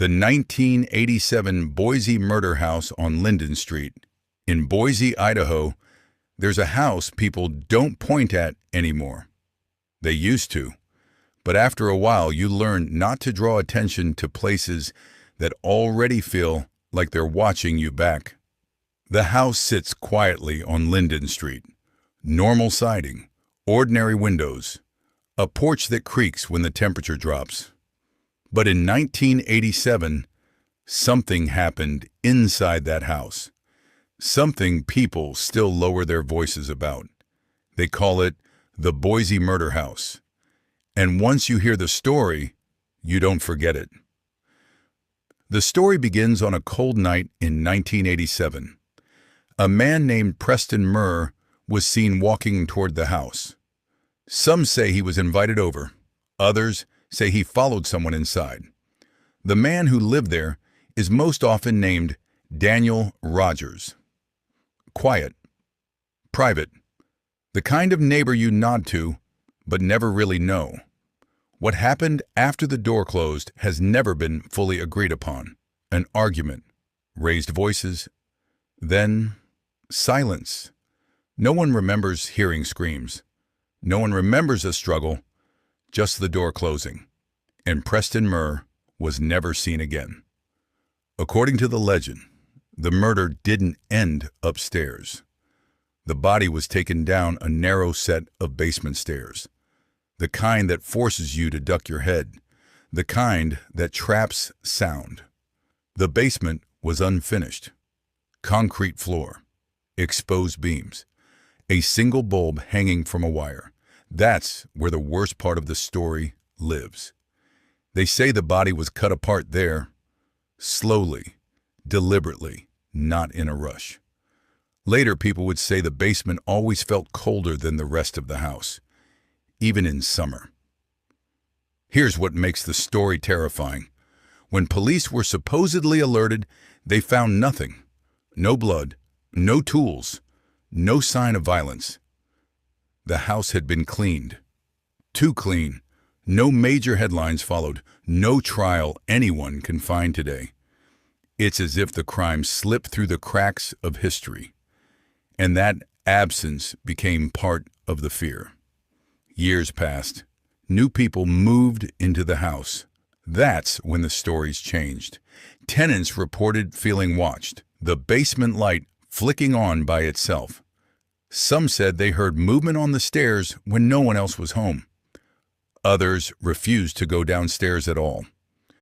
The 1987 Boise Murder House on Linden Street. In Boise, Idaho, there's a house people don't point at anymore. They used to, but after a while you learn not to draw attention to places that already feel like they're watching you back. The house sits quietly on Linden Street. Normal siding, ordinary windows, a porch that creaks when the temperature drops. But in 1987, something happened inside that house. Something people still lower their voices about. They call it the Boise Murder House. And once you hear the story, you don't forget it. The story begins on a cold night in 1987. A man named Preston Murr was seen walking toward the house. Some say he was invited over. Others say he followed someone inside. The man who lived there is most often named Daniel Rogers. Quiet, private, the kind of neighbor you nod to, but never really know. What happened after the door closed has never been fully agreed upon. An argument, raised voices, then silence. No one remembers hearing screams. No one remembers a struggle, just the door closing. And Preston Murr was never seen again. According to the legend, the murder didn't end upstairs. The body was taken down a narrow set of basement stairs. The kind that forces you to duck your head. The kind that traps sound. The basement was unfinished. Concrete floor. Exposed beams. A single bulb hanging from a wire. That's where the worst part of the story lives. They say the body was cut apart there, slowly, deliberately, not in a rush. Later, people would say the basement always felt colder than the rest of the house, even in summer. Here's what makes the story terrifying. When police were supposedly alerted, they found nothing. No blood, no tools, no sign of violence. The house had been cleaned. Too clean. No major headlines followed. No trial anyone can find today. It's as if the crime slipped through the cracks of history. And that absence became part of the fear. Years passed. New people moved into the house. That's when the stories changed. Tenants reported feeling watched. The basement light flicking on by itself. Some said they heard movement on the stairs when no one else was home. Others refused to go downstairs at all.